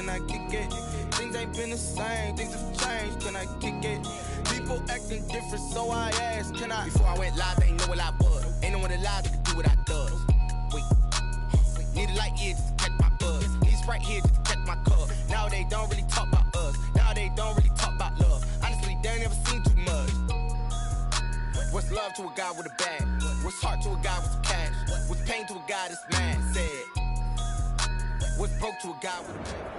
can I kick it? Things ain't been the same, things have changed, can I kick it? People acting different, so I asked, can I? Before I went live, they ain't know what I was. Ain't no one alive that could do what I does. Wait, need a light here just to catch my buzz. Need Sprite here just to catch my cup. Now they don't really talk about us. Now they don't really talk about love. Honestly, they ain't never seen too much. What's love to a guy with a bag? What's heart to a guy with some cash? What's pain to a guy that's mad? Said. What's broke to a guy with a bag?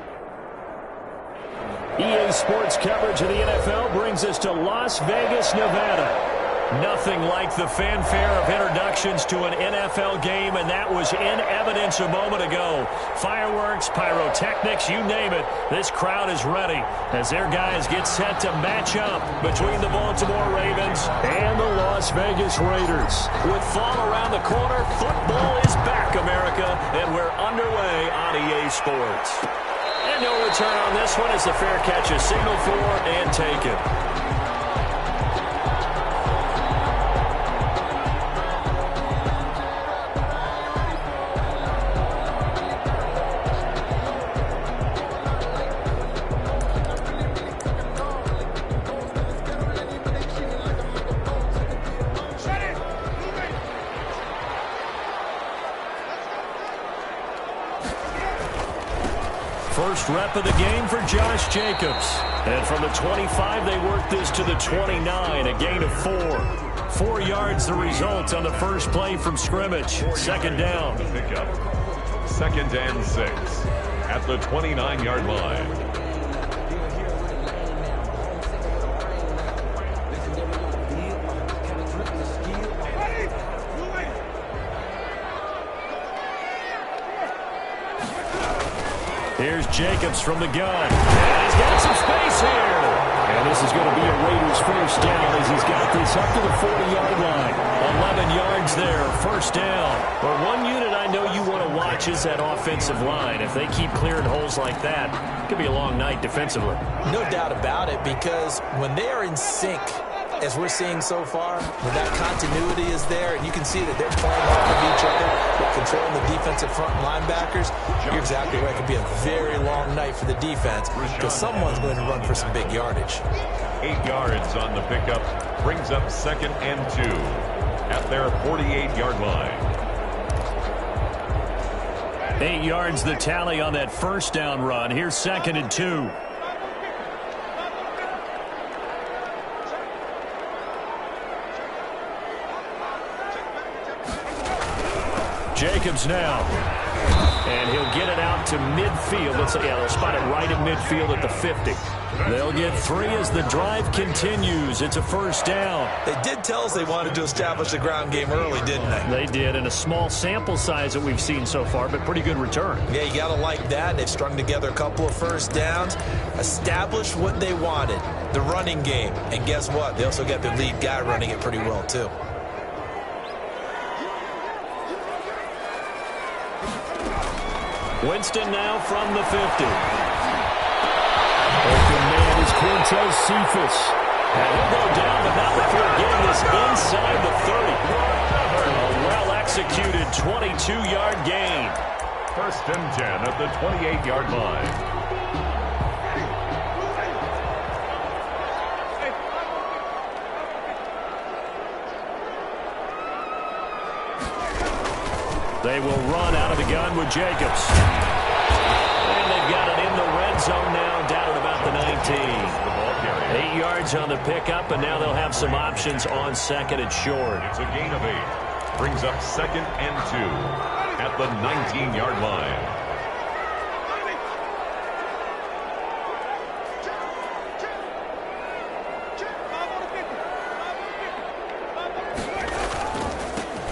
EA Sports coverage of the NFL brings us to Las Vegas, Nevada. Nothing like the fanfare of introductions to an NFL game, and that was in evidence a moment ago. Fireworks, pyrotechnics, you name it. This crowd is ready as their guys get set to match up between the Baltimore Ravens and the Las Vegas Raiders. With fall around the corner, football is back, America, and we're underway on EA Sports. And no return on this one as the fair catch is signaled for and taken. First rep of the game for Josh Jacobs. And from the 25, they work this to the 29, a gain of 4. 4 yards the result on the first play from scrimmage. Second down. Pick up. 2nd and 6 at the 29-yard line. Here's Jacobs from the gun. And he's got some space here. And this is going to be a Raiders first down as he's got this up to the 40-yard line. 11 yards there, first down. Well, one unit I know you want to watch is that offensive line. If they keep clearing holes like that, it could be a long night defensively. No doubt about it, because when they are in sync, as we're seeing so far, when that continuity is there, and you can see that they're playing off of each other, but controlling the defensive front linebackers, you're exactly right. It could be a very long night for the defense because someone's going to run for some big yardage. 8 yards on the pickup brings up 2nd and 2 at their 48-yard line. 8 yards the tally on that first down run. Here's 2nd and 2. Jacobs now. And he'll get it out to midfield. They'll spot it right at midfield at the 50. They'll get 3 as the drive continues. It's a first down. They did tell us they wanted to establish the ground game early, didn't they? They did, and a small sample size that we've seen so far, but pretty good return. Yeah, you got to like that. They've strung together a couple of first downs, established what they wanted, the running game. And guess what? They also got their lead guy running it pretty well, too. Winston now from the 50. Open man is Quintez Cephas. And he'll go down, but not before getting this inside the 30. A well-executed 22-yard gain. 1st and 10 at the 28-yard line. They will run out of the gun with Jacobs. And they've got it in the red zone now, down at about the 19. 8 yards on the pickup, and now they'll have some options on 2nd and short. It's a gain of 8. Brings up 2nd and 2 at the 19-yard line.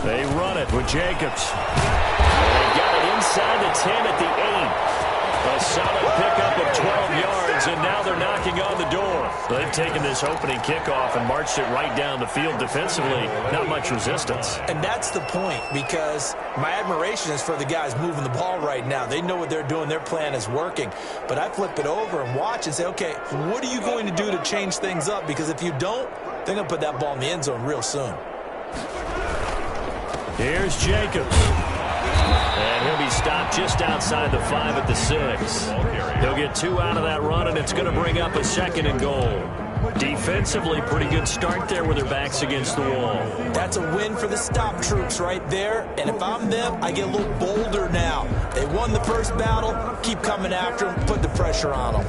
They run it with Jacobs. And they got it inside the 10 at the 8. A solid pickup of 12 yards, and now they're knocking on the door. They've taken this opening kickoff and marched it right down the field defensively. Not much resistance. And that's the point, because my admiration is for the guys moving the ball right now. They know what they're doing. Their plan is working. But I flip it over and watch and say, okay, what are you going to do to change things up? Because if you don't, they're going to put that ball in the end zone real soon. Here's Jacobs. And he'll be stopped just outside the 5 at the 6. He'll get 2 out of that run, and it's going to bring up a 2nd and goal. Defensively, pretty good start there with their backs against the wall. That's a win for the stop troops right there. And if I'm them, I get a little bolder now. They won the first battle. Keep coming after them. Put the pressure on them.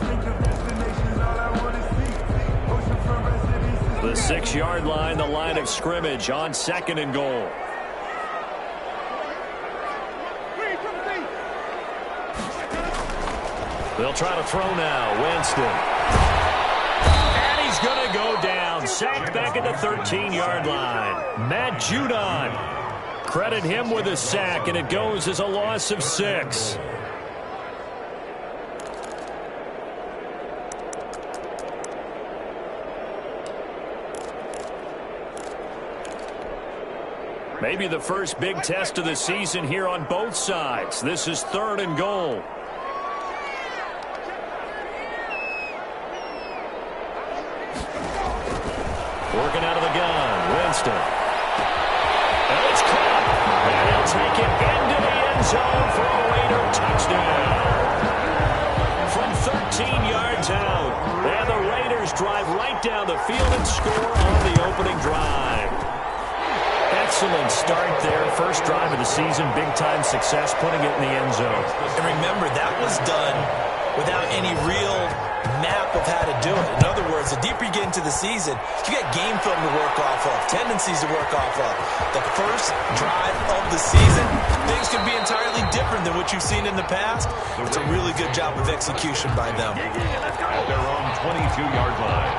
The 6-yard line, the line of scrimmage on 2nd and goal. They'll try to throw now. Winston. And he's going to go down. Sacked back at the 13-yard line. Matt Judon. Credit him with a sack, and it goes as a loss of 6. Maybe the first big test of the season here on both sides. This is 3rd and goal. Working out of the gun, Winston. And it's caught. And he'll take it into the end zone for a Raider touchdown. From 13 yards out. And the Raiders drive right down the field and score on the opening drive. Excellent start there. First drive of the season. Big-time success putting it in the end zone. And remember, that was done without any real map of how to do it. In other words, the deeper you get into the season, you got game film to work off of, tendencies to work off of. The first drive of the season, things can be entirely different than what you've seen in the past. It's a really good job of execution by them. At their own 22-yard line.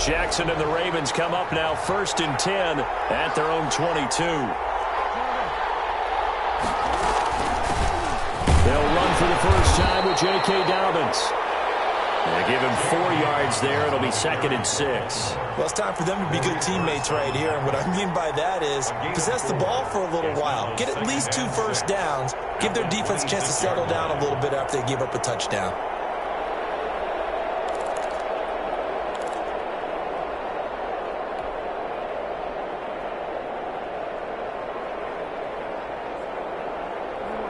Jackson and the Ravens come up now 1st and 10 at their own 22. They'll run for the first time with J.K. Dobbins. They give him 4 yards there. It'll be 2nd and 6. Well, it's time for them to be good teammates right here. And what I mean by that is possess the ball for a little while. Get at least 2 first downs. Give their defense a chance to settle down a little bit after they give up a touchdown.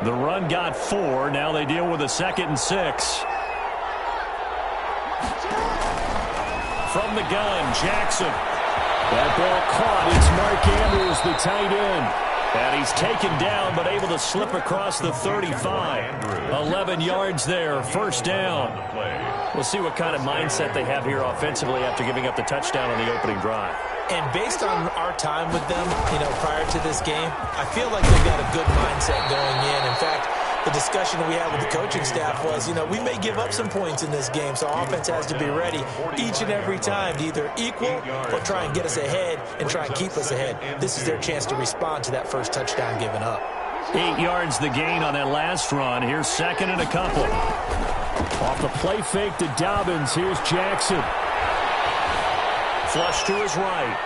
The run got 4. Now they deal with a 2nd and 6. From the gun, Jackson. That ball caught. It's Mark Andrews, the tight end. And he's taken down, but able to slip across the 35. 11 yards there, first down. We'll see what kind of mindset they have here offensively after giving up the touchdown on the opening drive. And based on our time with them, prior to this game, I feel like they've got a good mindset going in. In fact, the discussion that we had with the coaching staff was, we may give up some points in this game, so our offense has to be ready each and every time to either equal or try and get us ahead and try and keep us ahead. This is their chance to respond to that first touchdown given up. 8 yards the gain on that last run. Here's 2nd and a couple. Off the play fake to Dobbins. Here's Jackson. Flush to his right.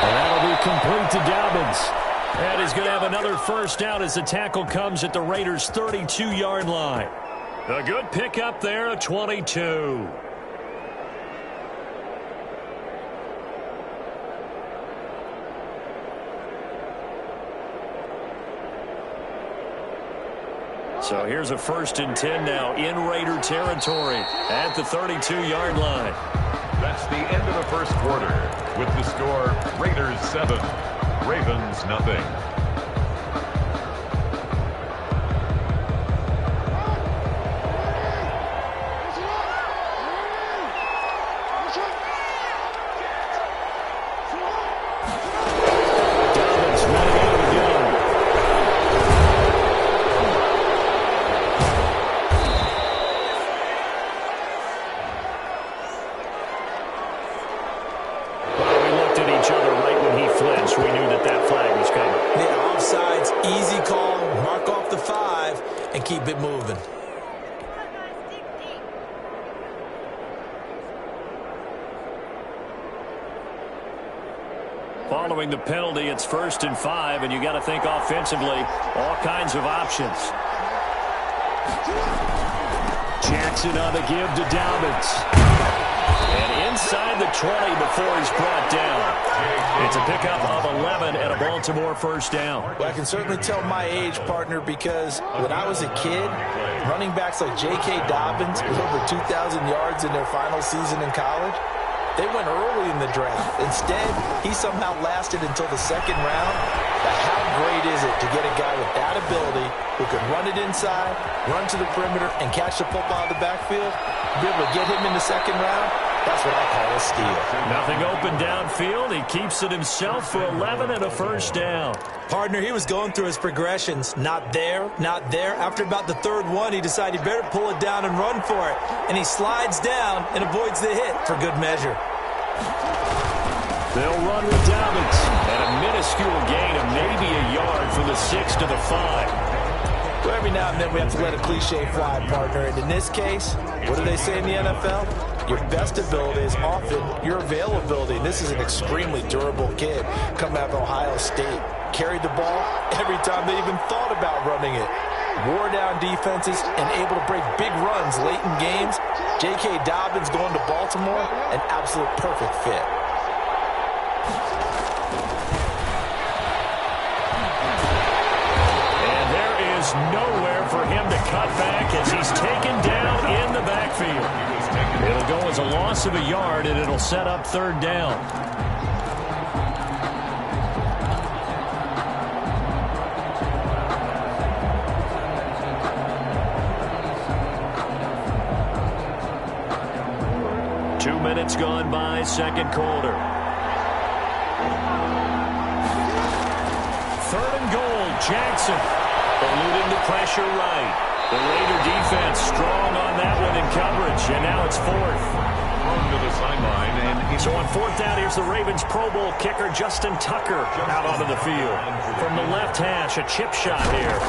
And that'll be complete to Dobbins. And he's going to have another first down as the tackle comes at the Raiders' 32-yard line. A good pickup there, a 22. So here's a 1st and 10 now in Raider territory at the 32-yard line. That's the end of the first quarter with the score Raiders 7, Ravens nothing. Keep it moving. Following the penalty, it's 1st and 5, and you got to think offensively, all kinds of options. Jackson on the give to Dobbins. And inside the 20 before he's brought down. It's a pickup of 11 and a Baltimore first down. Well, I can certainly tell my age, partner, because when I was a kid, running backs like J.K. Dobbins with over 2,000 yards in their final season in college, they went early in the draft. Instead, he somehow lasted until the second round. But how great is it to get a guy with that ability who can run it inside, run to the perimeter, and catch the football out of the backfield? Be able to get him in the second round? That's what I call a steal. Nothing open downfield. He keeps it himself for 11 and a first down. Partner, he was going through his progressions. Not there, not there. After about the third one, he decided he better pull it down and run for it. And he slides down and avoids the hit for good measure. They'll run with Dobbins. And a minuscule gain of maybe a yard from the 6 to the 5. Well, every now and then we have to let a cliche fly, partner. And in this case, what do they say in the NFL? Your best ability is often your availability. And this is an extremely durable kid coming out of Ohio State. Carried the ball every time they even thought about running it. Wore down defenses and able to break big runs late in games. J.K. Dobbins going to Baltimore, an absolute perfect fit. Nowhere for him to cut back as he's taken down in the backfield. It'll go as a loss of a yard, and it'll set up third down. Two minutes gone by, second quarter. Third and goal, Jackson. Eluding the pressure right. The Raider defense strong on that one in coverage, and now it's fourth. To the sideline, and so on fourth down, here's the Ravens Pro Bowl kicker Justin Tucker out onto the field. From the left hash, a chip shot here.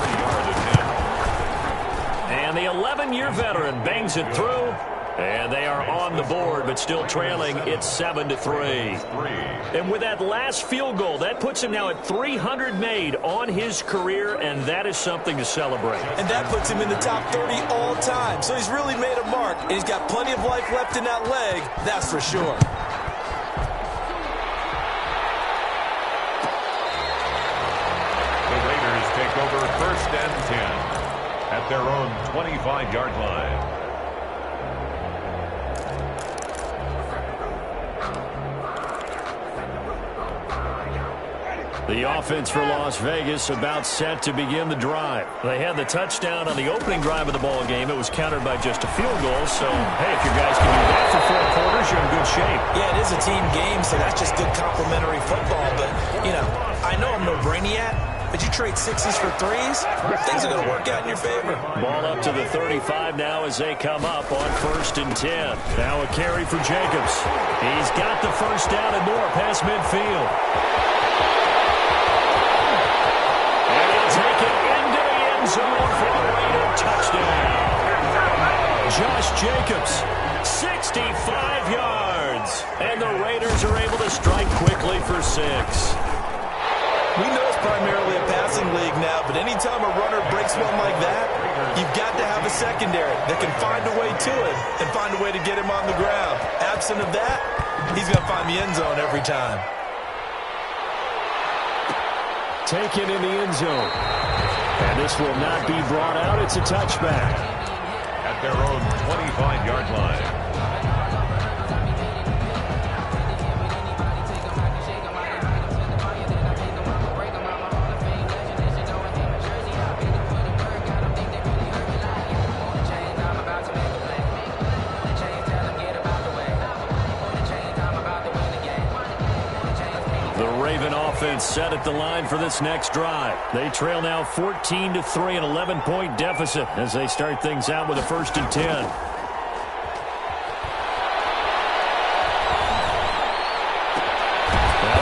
And the 11-year veteran bangs it through. And they are on the board, but still trailing. It's 7-3. And with that last field goal, that puts him now at 300 made on his career, and that is something to celebrate. And that puts him in the top 30 all time. So he's really made a mark, and he's got plenty of life left in that leg, that's for sure. The Raiders take over first and 10 at their own 25-yard line. The offense for Las Vegas about set to begin the drive. They had the touchdown on the opening drive of the ball game. It was countered by just a field goal. So, hey, if you guys can do that for 4 quarters, you're in good shape. Yeah, it is a team game, so that's just good complimentary football. But, you know, I know I'm no brainiac, but you trade 60s for 3s, things are going to work out in your favor. Ball up to the 35 now as they come up on first and 10. Now a carry for Jacobs. He's got the first down and more past midfield. Take it into the end zone for a Raider touchdown. Josh Jacobs, 65 yards. And the Raiders are able to strike quickly for 6. We know it's primarily a passing league now, but anytime a runner breaks one like that, you've got to have a secondary that can find a way to him and find a way to get him on the ground. Absent of that, he's going to find the end zone every time. Taken in the end zone. And this will not be brought out. It's a touchback. At their own 25-yard line. Offense set at the line for this next drive. They trail now 14-3, an 11-point deficit as they start things out with a first and 10. Now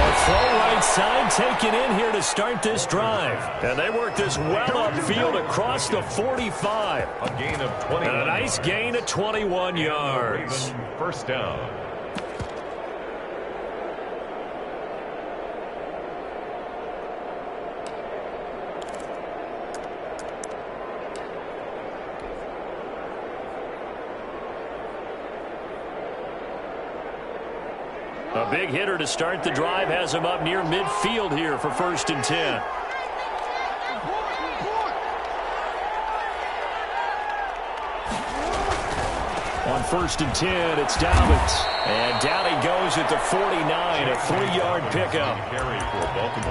a throw right side taken in here to start this drive. And they work this well upfield across the 45. A gain of 20. And a nice gain of 21 yards. First down. A big hitter to start the drive has him up near midfield here for 1st and 10. On 1st and 10, it's Dobbins. And down he goes at the 49, a 3-yard pickup.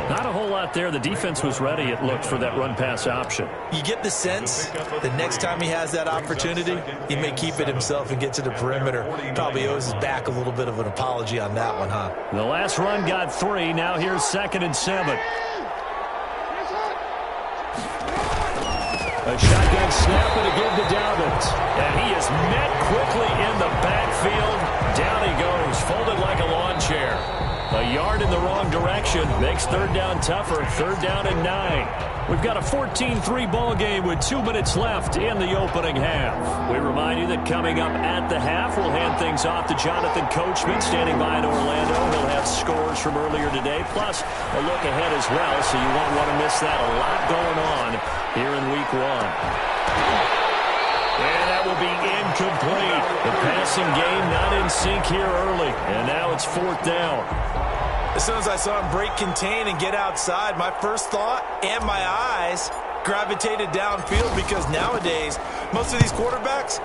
Not a whole lot there. The defense was ready, it looked, for that run-pass option. You get the sense that next time he has that opportunity, he may keep it himself and get to the perimeter. Probably owes his back a little bit of an apology on that one, huh? The last run got 3. Now here's 2nd and 7. A shotgun snap and a give to Dobbins. And he is met quickly in the backfield. Down he goes, folded like a lawn chair. A yard in the wrong direction makes 3rd down tougher. 3rd down and 9. We've got a 14-3 ball game with 2 minutes left in the opening half. We remind you that coming up at the half, we'll hand things off to Jonathan Coachman, standing by in Orlando. He'll have scores from earlier today, plus a look ahead as well, so you won't want to miss that. A lot going on here in Week 1. And that will be incomplete. The passing game not in sync here early. And now it's 4th down. As soon as I saw him break contain and get outside, my first thought and my eyes gravitated downfield, because nowadays, most of these quarterbacks,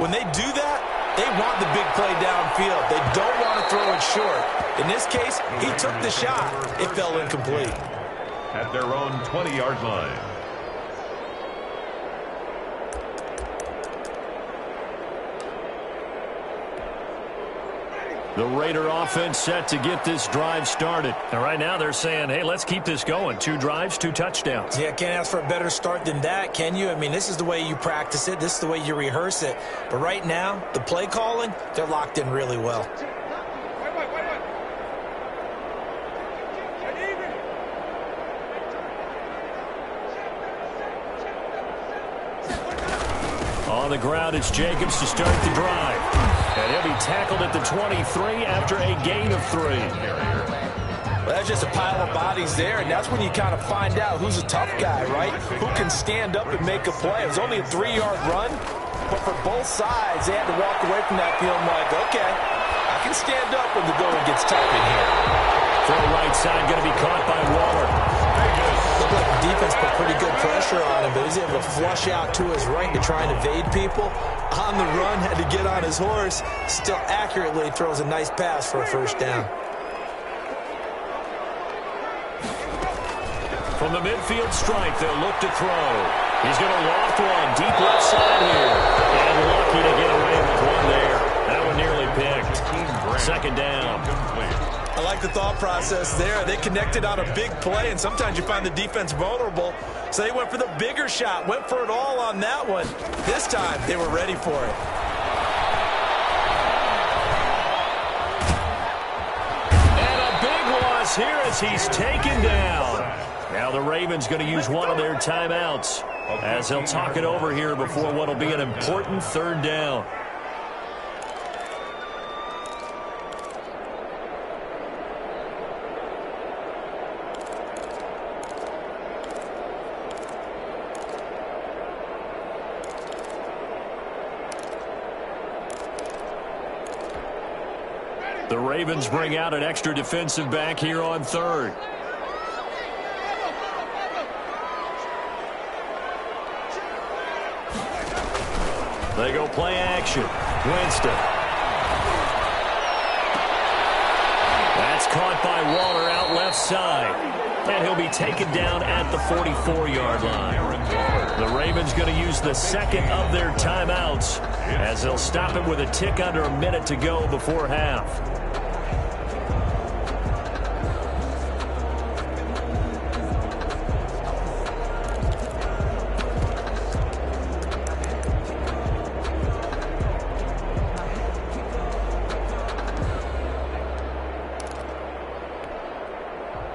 when they do that, they want the big play downfield. They don't want to throw it short. In this case, he took the shot. It fell incomplete. At their own 20-yard line. The Raider offense set to get this drive started. And right now they're saying, hey, let's keep this going. 2 drives, 2 touchdowns. Yeah, can't ask for a better start than that, can you? I mean, this is the way you practice it. This is the way you rehearse it. But right now, the play calling, they're locked in really well. On the ground, it's Jacobs to start the drive. And he'll be tackled at the 23 after a gain of 3. Well, that's just a pile of bodies there, and that's when you kind of find out who's a tough guy, right? Who can stand up and make a play. It was only a 3-yard run, but for both sides, they had to walk away from that feeling like, okay, I can stand up when the going gets tough in here. Throw right side, going to be caught by Waller. Looked like the defense put pretty good pressure on him, but he's able to flush out to his right to try and evade people. On the run, had to get on his horse. Still accurately throws a nice pass for a 1st down. From the midfield stripe, they'll look to throw. He's going to loft one deep left side here. And lucky to get away with one there. That one nearly picked. 2nd down. I like the thought process there. They connected on a big play, and sometimes you find the defense vulnerable. So they went for the bigger shot, went for it all on that one. This time, they were ready for it. And a big loss here as he's taken down. Now the Ravens going to use one of their timeouts as they'll talk it over here before what will be an important 3rd down. The Ravens bring out an extra defensive back here on 3rd. They go play action. Winston. That's caught by Waller out left side. And he'll be taken down at the 44-yard line. The Ravens going to use the 2nd of their timeouts as they'll stop it with a tick under a minute to go before half.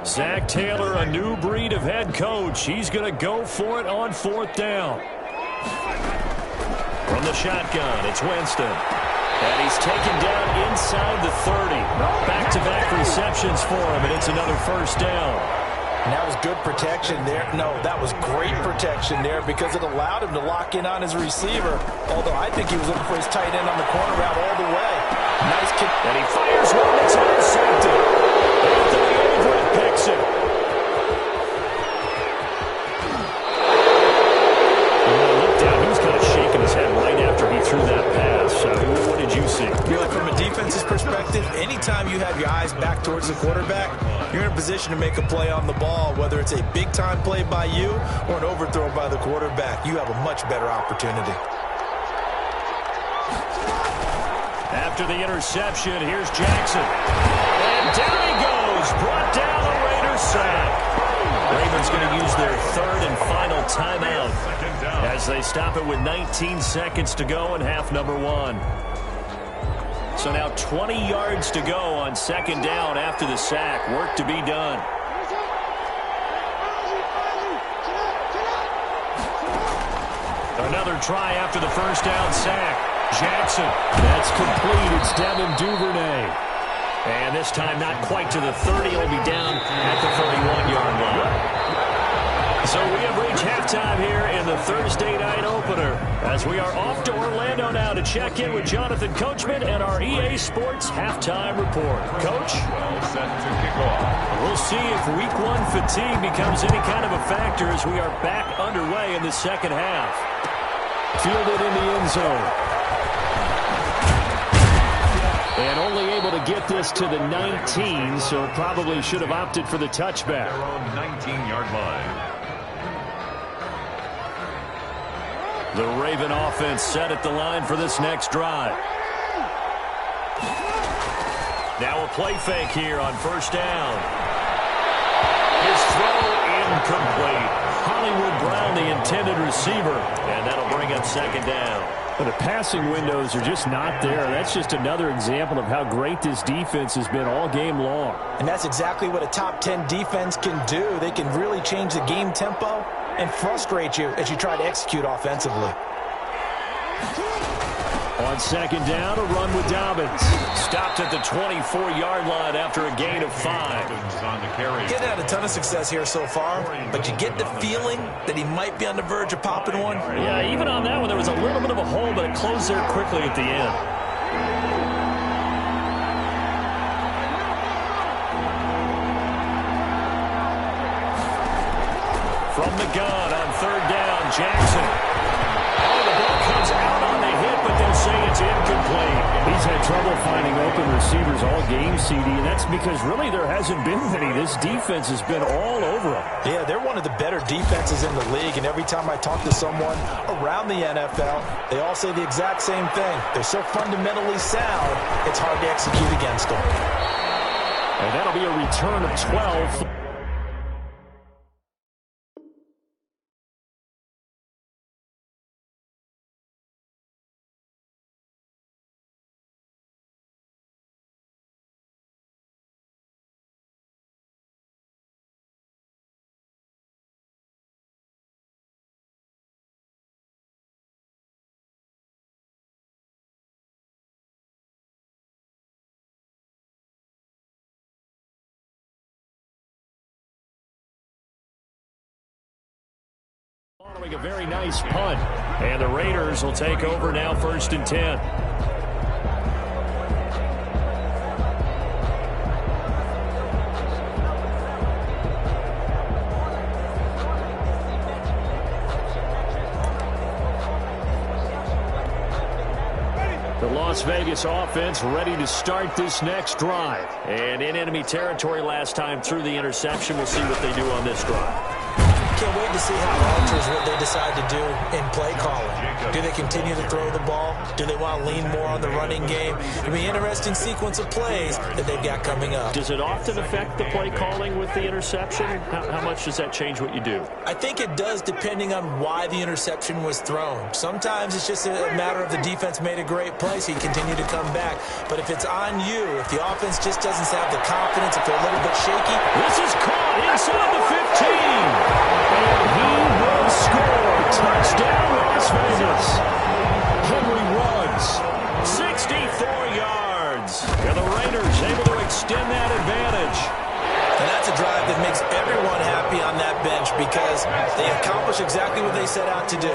Zach Taylor, a new breed of head coach. He's going to go for it on 4th down. From the shotgun, it's Winston. And he's taken down inside the 30. Back-to-back receptions for him, and it's another 1st down. And that was good protection there. No, that was great protection there because it allowed him to lock in on his receiver. Although I think he was looking for his tight end on the corner route all the way. Nice And he fires one that's intercepted. Anthony Averett picks it. He was kind of shaking his head right after he threw that pass. What did you see? From a defense's perspective, anytime you have your eyes back towards the quarterback, you're in a position to make a play on the ball, whether it's a big-time play by you or an overthrow by the quarterback. You have a much better opportunity. After the interception, here's Jackson. And down he goes. Brought down the Raiders sack. Ravens going to use their third and final timeout as they stop it with 19 seconds to go in half number one. So now 20 yards to go on second down after the sack. Work to be done. Another try after the first down sack. Jackson. That's complete. It's Devin Duvernay. And this time not quite to the 30. He'll be down at the 31-yard line. So we have reached halftime here in the Thursday night opener as we are off to Orlando now to check in with Jonathan Coachman and our EA Sports halftime report. Coach? Well set to kick off. We'll see if week one fatigue becomes any kind of a factor as we are back underway in the second half. Fielded in the end zone. And only able to get this to the 19, so probably should have opted for the touchback. Their own 19-yard line. The Raven offense set at the line for this next drive. Now a play fake here on first down. His throw incomplete. Hollywood Brown, the intended receiver, and that'll bring up second down. But the passing windows are just not there. That's just another example of how great this defense has been all game long. And that's exactly what a top 10 defense can do. They can really change the game tempo and frustrate you as you try to execute offensively. On second down, a run with Dobbins. Stopped at the 24-yard line after a gain of 5. On the carry. Getting had a ton of success here so far, but you get the feeling that he might be on the verge of popping one. Yeah, even on that one, there was a little bit of a hole, but it closed there quickly at the end. From the gun on third down, Jackson. Oh, the ball comes out on the hit, but they'll say it's incomplete. He's had trouble finding open receivers all game, CD, and that's because really there hasn't been many. This defense has been all over him. Yeah, they're one of the better defenses in the league, and every time I talk to someone around the NFL, they all say the exact same thing. They're so fundamentally sound, it's hard to execute against them. And that'll be a return of 12. Following a very nice punt. And the Raiders will take over now, 1st and 10. The Las Vegas offense ready to start this next drive. And in enemy territory last time through the interception. We'll see what they do on this drive. Can't wait to see how it alters what they decide to do in play calling. Do they continue to throw the ball? Do they want to lean more on the running game? It'll be an interesting sequence of plays that they've got coming up. Does it often affect the play calling with the interception? How much does that change what you do? I think it does, depending on why the interception was thrown. Sometimes it's just a matter of the defense made a great play, so you continue to come back. But if it's on you, if the offense just doesn't have the confidence, if they're a little bit shaky. This is caught inside the 15. And he will score. Touchdown, Las Vegas. Henry runs 64 yards. And the Raiders able to extend that advantage. And that's a drive that makes everyone happy on that bench because they accomplish exactly what they set out to do.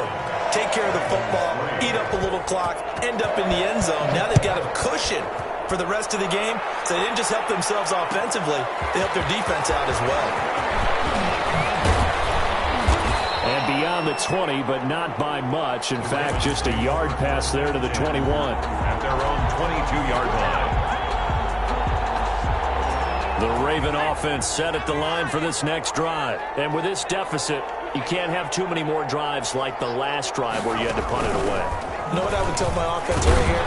Take care of the football, eat up a little clock, end up in the end zone. Now they've got a cushion for the rest of the game. So they didn't just help themselves offensively, they helped their defense out as well. And beyond the 20, but not by much. In fact, just a yard pass there to the 21. At their own 22-yard line. The Raven offense set at the line for this next drive. And with this deficit, you can't have too many more drives like the last drive where you had to punt it away. You know what I would tell my offense right here?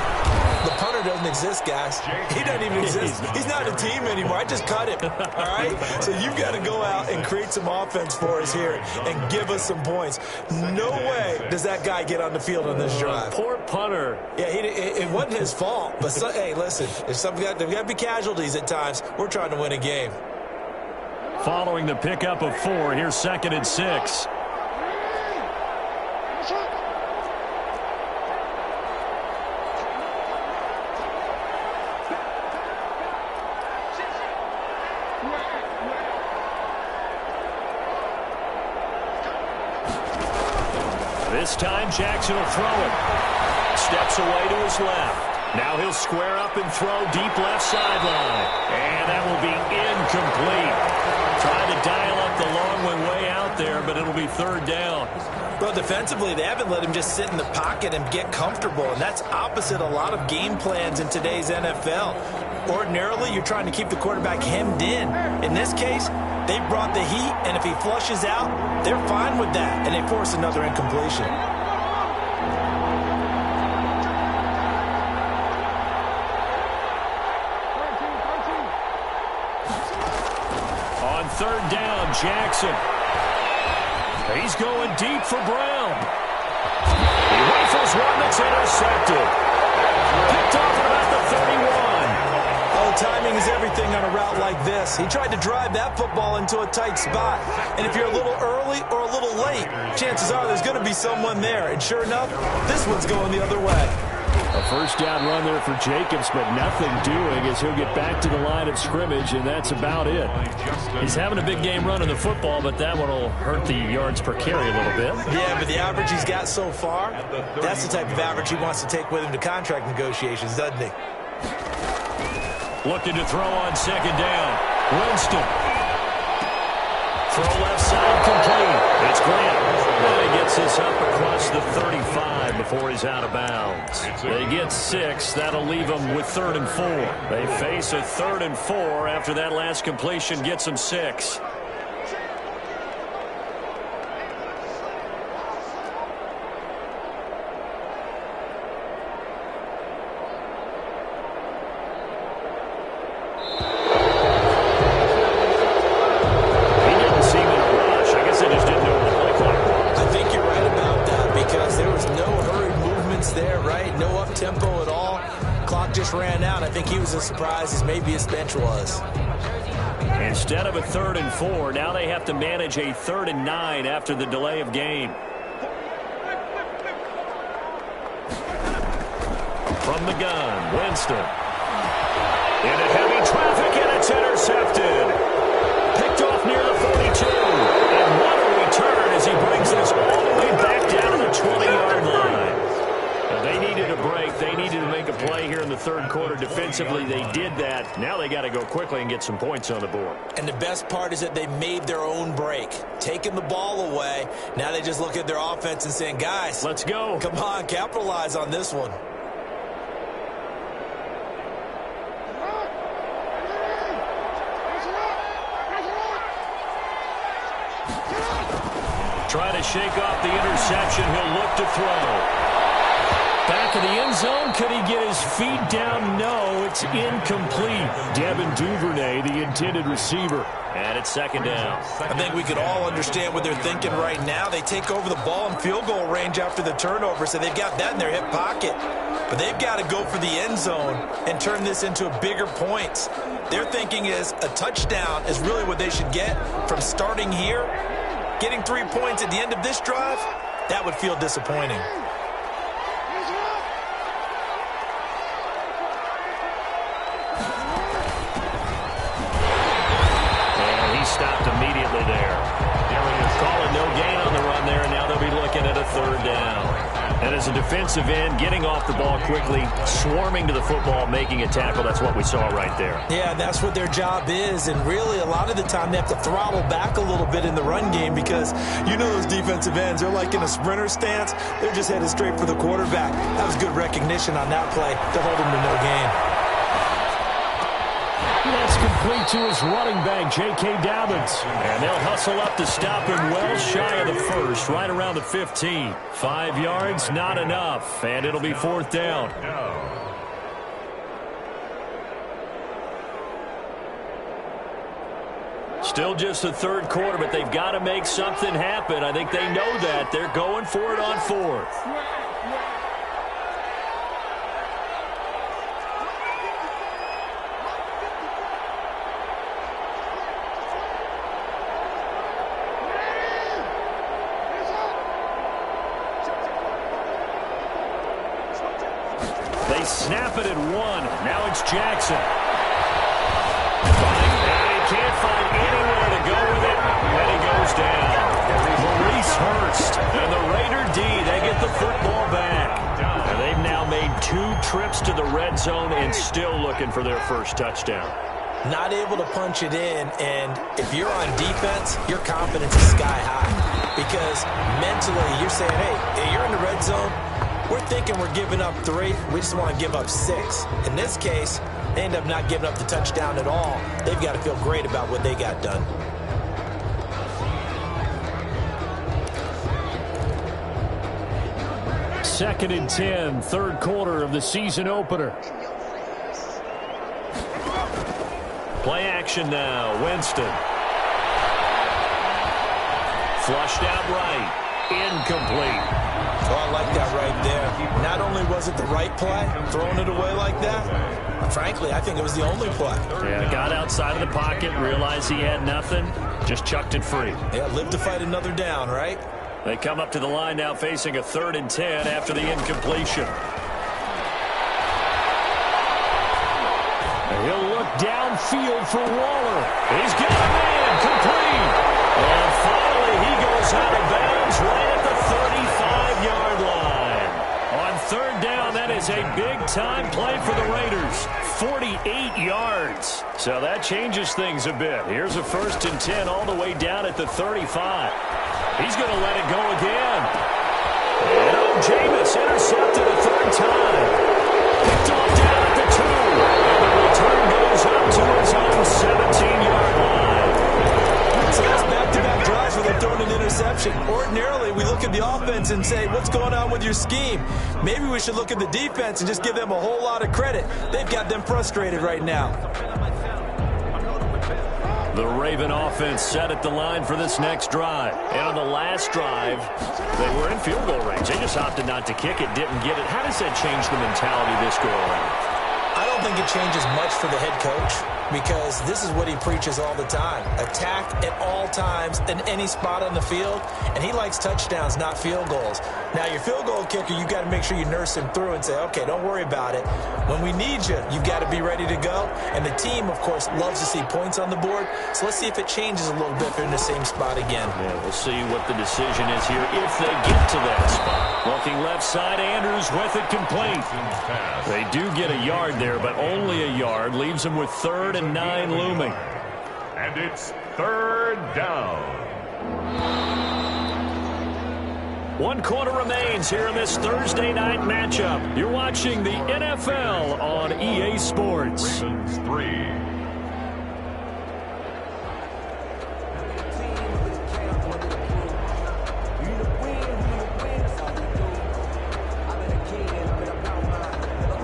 The punter doesn't exist, guys. He doesn't even exist. He's not a team anymore. I just cut him, all right? So you've got to go out and create some offense for us here and give us some points. No way does that guy get on the field on this drive. Poor punter. Yeah, it wasn't his fault. But, hey, listen, there's got to be casualties at times. We're trying to win a game. Following the pickup of 4, here's 2nd and 6. This time, Jackson will throw it. Steps away to his left. Now he'll square up and throw deep left sideline. And that will be incomplete. Trying to dial up the long one way out there, but it'll be 3rd down. Well, defensively, they haven't let him just sit in the pocket and get comfortable, and that's opposite a lot of game plans in today's NFL. Ordinarily, you're trying to keep the quarterback hemmed in. In this case, they brought the heat, and if he flushes out, they're fine with that, and they force another incompletion. On 3rd down, Jackson. He's going deep for Brown. He rifles one that's intercepted. Picked off at about the 31. Oh, timing is everything on a route like this. He tried to drive that football into a tight spot. And if you're a little early or a little late, chances are there's going to be someone there. And sure enough, this one's going the other way. A 1st down run there for Jacobs, but nothing doing as he'll get back to the line of scrimmage, and that's about it. He's having a big game running the football, but that one will hurt the yards per carry a little bit. Yeah, but the average he's got so far, that's the type of average he wants to take with him to contract negotiations, doesn't he? Looking to throw on 2nd down. Winston. Throw left side complete. It's Grant. And he gets this up across the 35 before he's out of bounds. They get 6. That'll leave them with 3rd and 4. They face a 3rd and 4 after that last completion gets them 6. Ran out. I think he was as surprised as maybe his bench was. Instead of a 3rd and 4, now they have to manage a 3rd and 9 after the delay of game. From the gun, Winston. Into heavy traffic, and it's intercepted. Picked off near the 42. And what a return as he brings this all the way back down to the 20-yard line. They needed a break. They needed to make a play here in the 3rd quarter. Defensively, they did that. Now they got to go quickly and get some points on the board. And the best part is that they made their own break. Taking the ball away. Now they just look at their offense and saying, guys, let's go. Come on, capitalize on this one. Try to shake off the interception. He'll look to throw. Back of the end zone. Could he get his feet down? No, it's incomplete. Devin Duvernay, the intended receiver. And it's 2nd down. I think we could all understand what they're thinking right now. They take over the ball in field goal range after the turnover, so they've got that in their hip pocket. But they've got to go for the end zone and turn this into a bigger points. Their thinking is a touchdown is really what they should get from starting here. Getting 3 points at the end of this drive, that would feel disappointing. Stopped immediately there. Calling no gain on the run. on there, and now they'll be looking at a third down. And as a defensive end, getting off the ball quickly, swarming to the football, making a tackle, that's what we saw right there. Yeah, that's what their job is, and really a lot of the time they have to throttle back a little bit in the run game because you know those defensive ends, they're like in a sprinter stance. They're just headed straight for the quarterback. That was good recognition on that play to hold him to no gain. That's complete to his running back, J.K. Dobbins. And they'll hustle up to stop him well shy of the first, right around the 15. 5 yards, not enough, and it'll be fourth down. Still just the third quarter, but they've got to make something happen. I think they know that. They're going for it on fourth. They snap it at one. Now it's Jackson. And he can't find anywhere to go with it. And he goes down. Maurice Hurst and the Raider D, they get the football back. And they've now made 2 trips to the red zone and still looking for their first touchdown. Not able to punch it in, and if you're on defense, your confidence is sky high. Because mentally, you're saying, hey, you're in the red zone. We're thinking we're giving up 3. We just want to give up 6. In this case, they end up not giving up the touchdown at all. They've got to feel great about what they got done. Second and 10, third quarter of the season opener. Play action now, Winston. Flushed out right. Incomplete. Oh, I like that right there. Not only was it the right play, throwing it away like that, frankly, I think it was the only play. Yeah, got outside of the pocket, realized he had nothing, just chucked it free. Yeah, live to fight another down, right? They come up to the line now facing a 3rd and 10 after the incompletion. And he'll look downfield for Waller. He's got a man complete. And finally he goes out of bounds right at the 35-yard line. On third down, that is a big-time play for the Raiders. 48 yards. So that changes things a bit. Here's a 1st and 10 all the way down at the 35. He's going to let it go again. And Jameis intercepted a 3rd time. Picked off down at the 2. And the return goes up to his own 17-yard line. So that's back-to-back drives where they're throwing an interception. Ordinarily, we look at the offense and say, what's going on with your scheme? Maybe we should look at the defense and just give them a whole lot of credit. They've got them frustrated right now. The Raven offense set at the line for this next drive. And on the last drive, they were in field goal range. They just opted not to kick it, didn't get it. How does that change the mentality this go around? I don't think it changes much for the head coach because this is what he preaches all the time. Attack at all times in any spot on the field, and he likes touchdowns, not field goals. Now, your field goal kicker, you got to make sure you nurse him through and say, okay, don't worry about it. When we need you, you got to be ready to go. And the team, of course, loves to see points on the board. So let's see if it changes a little bit if they're in the same spot again. Yeah, we'll see what the decision is here if they get to that spot. Looking left side, Andrews with it complete. They do get a yard there, but only a yard. Leaves them with 3rd and 9 looming. And it's 3rd down. 1 quarter remains here in this Thursday night matchup. You're watching the NFL on EA Sports. Ravens 3.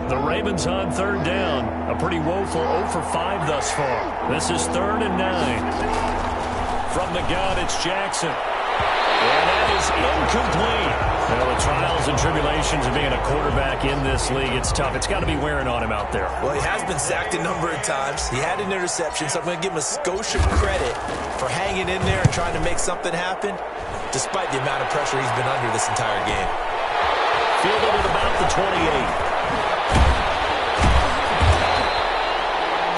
The Ravens on 3rd down. A pretty woeful 0 for 5 thus far. This is 3rd and 9. From the gun, it's Jackson. And that is incomplete. Well, the trials and tribulations of being a quarterback in this league, it's tough. It's got to be wearing on him out there. Well, he has been sacked a number of times. He had an interception, so I'm going to give him a skosh of credit for hanging in there and trying to make something happen, despite the amount of pressure he's been under this entire game. Fielded at about the 28.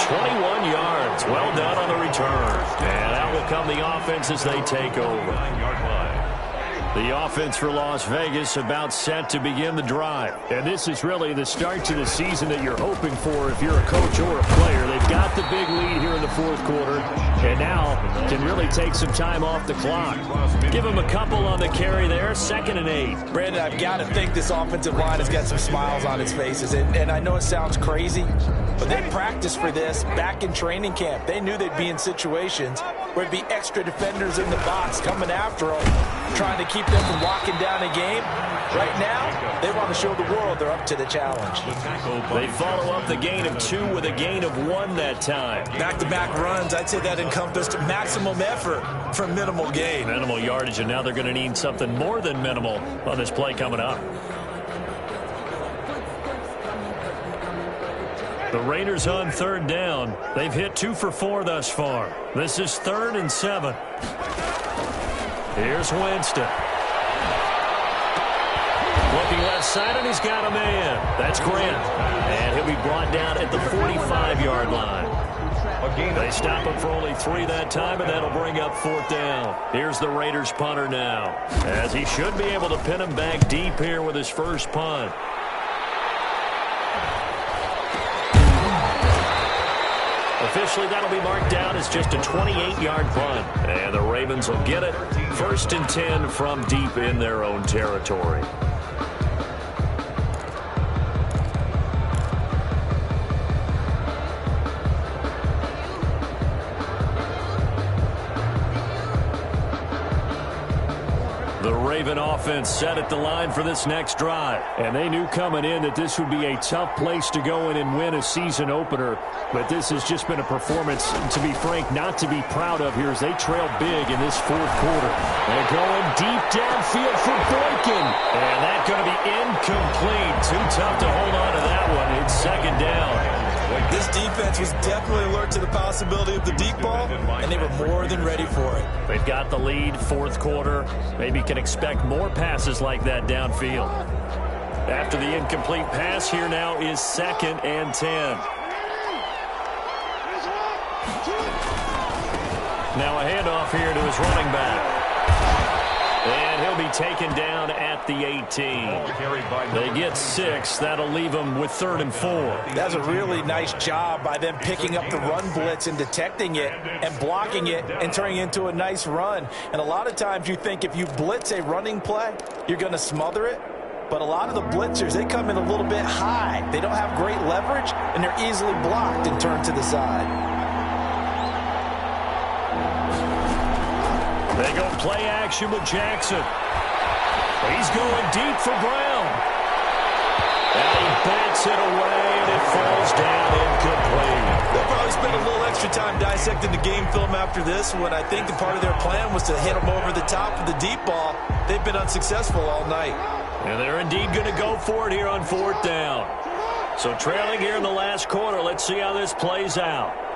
21 yards. Well done on the return. And out will come the offense as they take over. 9-yard line. The offense for Las Vegas about set to begin the drive. And this is really the start to the season that you're hoping for if you're a coach or a player. They've got the big lead here in the fourth quarter, and now can really take some time off the clock. Give them a couple on the carry there, 2nd and 8. Brandon, I've got to think this offensive line has got some smiles on its faces. And I know it sounds crazy, but they practiced for this back in training camp. They knew they'd be in situations where it'd be extra defenders in the box coming after them, trying to keep them from locking down a game. Right now, they want to show the world they're up to the challenge. They follow up the gain of 2 with a gain of 1 that time. Back-to-back runs, I'd say that encompassed maximum effort for minimal gain. Minimal yardage, and now they're going to need something more than minimal on this play coming up. The Raiders on 3rd down. They've hit 2 for 4 thus far. This is 3rd and 7. Here's Winston. Looking left side, and he's got a man. That's Grant. And he'll be brought down at the 45-yard line. They stop him for only 3 that time, and that'll bring up 4th down. Here's the Raiders punter now, as he should be able to pin him back deep here with his first punt. Officially, that'll be marked down as just a 28-yard punt. And the Ravens will get it. 1st and 10 from deep in their own territory. The Raven offense set at the line for this next drive. And they knew coming in that this would be a tough place to go in and win a season opener. But this has just been a performance, to be frank, not to be proud of here as they trail big in this fourth quarter. They're going deep downfield for Boykin. And that's going to be incomplete. Too tough to hold on to that one. It's 2nd down. This defense was definitely alert to the possibility of the deep ball, and they were more than ready for it. They've got the lead, 4th quarter. Maybe can expect more passes like that downfield. After the incomplete pass, here now is 2nd and 10. Now a handoff here to his running back. And he'll be taken down at the 18. They get 6. That'll leave them with 3rd and 4. That's a really nice job by them picking up the run blitz and detecting it and blocking it and turning it into a nice run. And a lot of times you think if you blitz a running play, you're going to smother it. But a lot of the blitzers, they come in a little bit high. They don't have great leverage, and they're easily blocked and turned to the side. They go play action with Jackson. He's going deep for Brown. And he bats it away, and it falls down incomplete. They'll probably spend a little extra time dissecting the game film after this one. I think the part of their plan was to hit them over the top of the deep ball. They've been unsuccessful all night. And they're indeed going to go for it here on 4th down. So trailing here in the last quarter, let's see how this plays out.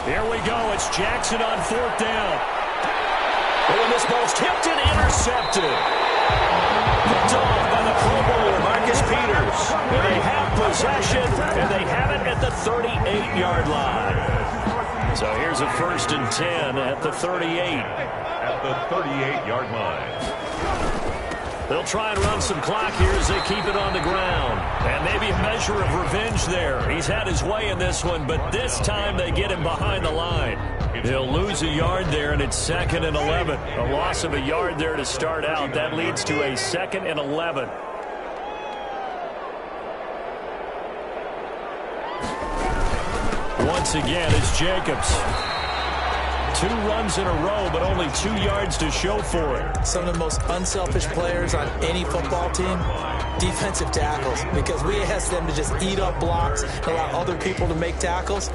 Here we go. It's Jackson on 4th down. Oh, and this ball's tipped and intercepted. Picked off by the Pro Bowler, Marcus Peters. And they have possession, and they have it at the 38-yard line. So here's a 1st and 10 at the 38. At the 38-yard line. They'll try and run some clock here as they keep it on the ground. And maybe a measure of revenge there. He's had his way in this one, but this time they get him behind the line. He'll lose a yard there, and it's 2nd and 11. A loss of a yard there to start out. That leads to a 2nd and 11. Once again, it's Jacobs. 2 runs in a row, but only 2 yards to show for it. Some of the most unselfish players on any football team, defensive tackles, because we ask them to just eat up blocks and allow other people to make tackles.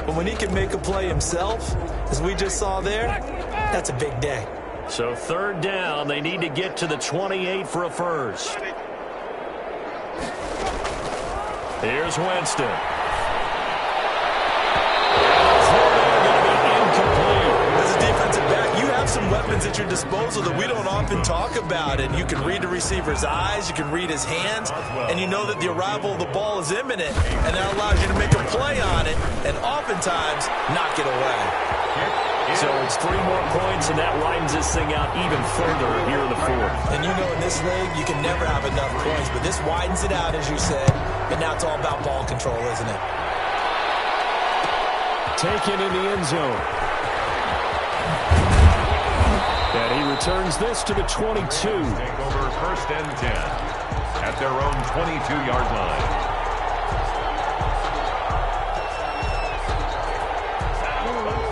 But when he can make a play himself, as we just saw there, that's a big day. So 3rd down, they need to get to the 28 for a first. Here's Winston. As a defensive back, you have some weapons at your disposal that we don't often talk about. And you can read the receiver's eyes, you can read his hands, and you know that the arrival of the ball is imminent, and that allows you to make a play on it and oftentimes knock it away. So it's 3 more points, and that widens this thing out even further here in the fourth. And you know in this league, you can never have enough points, but this widens it out, as you said, and now it's all about ball control, isn't it? Taken in the end zone. And he returns this to the 22. Take over first and 10 at their own 22-yard line.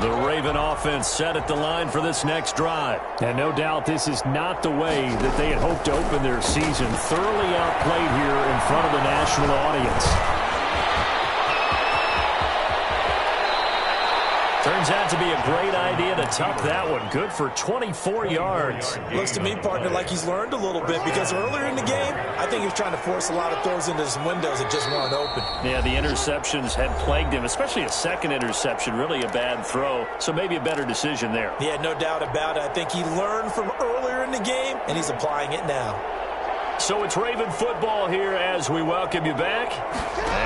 The Raven offense set at the line for this next drive. And no doubt this is not the way that they had hoped to open their season. Thoroughly outplayed here in front of the national audience. Turns out to be a great idea to tuck that one. Good for 24 yards. Looks to me, partner, like he's learned a little bit, because earlier in the game, I think he was trying to force a lot of throws into some windows that just weren't open. Yeah, the interceptions had plagued him, especially a second interception, really a bad throw. So maybe a better decision there. Yeah, no doubt about it. I think he learned from earlier in the game, and he's applying it now. So it's Raven football here as we welcome you back.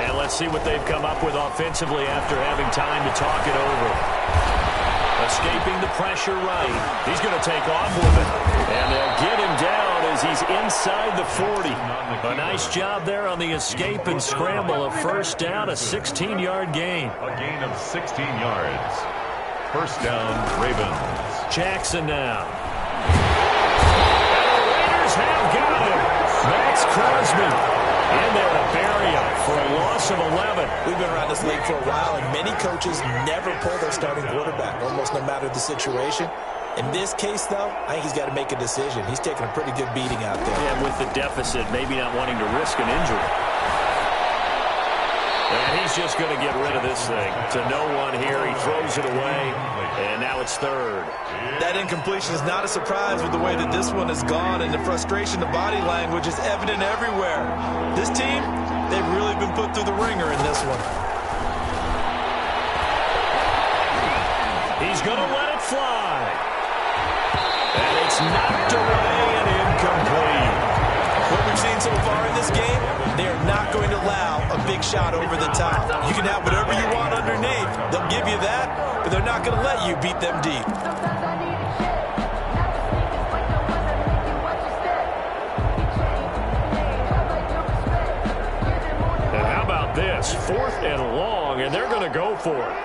And let's see what they've come up with offensively after having time to talk it over. Escaping the pressure right. He's going to take off with it. And they'll get him down as he's inside the 40. A nice job there on the escape and scramble. A first down, a 16-yard gain. A gain of 16 yards. First down, Ravens. Jackson now. And the Raiders have got him. Max Crosby in there to bury him for a loss of 11. We've been around this league for a while, and many coaches never pull their starting quarterback, almost no matter the situation. In this case, though, I think he's got to make a decision. He's taking a pretty good beating out there. Yeah, with the deficit, maybe not wanting to risk an injury. And he's just going to get rid of this thing. To no one here, he throws it away, and now it's third. That incompletion is not a surprise with the way that this one has gone, and the frustration, the body language is evident everywhere. This team, they've really been put through the ringer in this one. He's going to let it fly. And it's knocked away and incomplete. What we've seen so far in this game, they are not going to allow a big shot over the top. You can have whatever you want underneath. They'll give you that, but they're not going to let you beat them deep. And how about this? 4th and long, and they're going to go for it.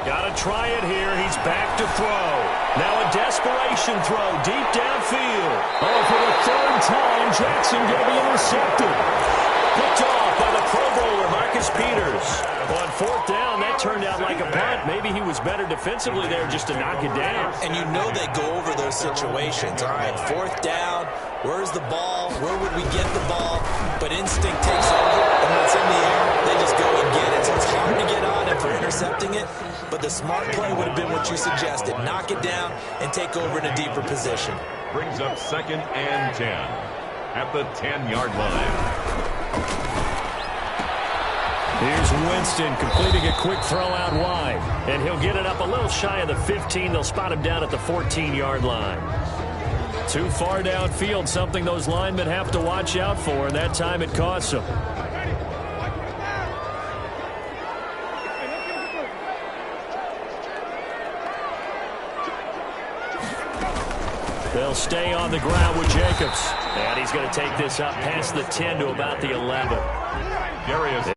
Got to try it here. He's back to throw. Now a desperation throw deep downfield. Oh, for the 3rd time, Jackson going to be intercepted. Picked off by the Pro Bowler, Marcus Peters. On 4th down, that turned out like a punt. Maybe he was better defensively there just to knock it down. And you know they go over those situations. All right, 4th down. Where's the ball? Where would we get the ball? But instinct takes over, and when it's in the air, they just go and get it. So it's hard to get on him for intercepting it, but the smart play would have been what you suggested. Knock it down and take over in a deeper position. Brings up 2nd and 10 at the 10-yard line. Here's Winston completing a quick throw out wide, and he'll get it up a little shy of the 15. They'll spot him down at the 14-yard line. Too far downfield, something those linemen have to watch out for, and that time it costs them. They'll stay on the ground with Jacobs. And he's going to take this up past the 10 to about the 11. Darius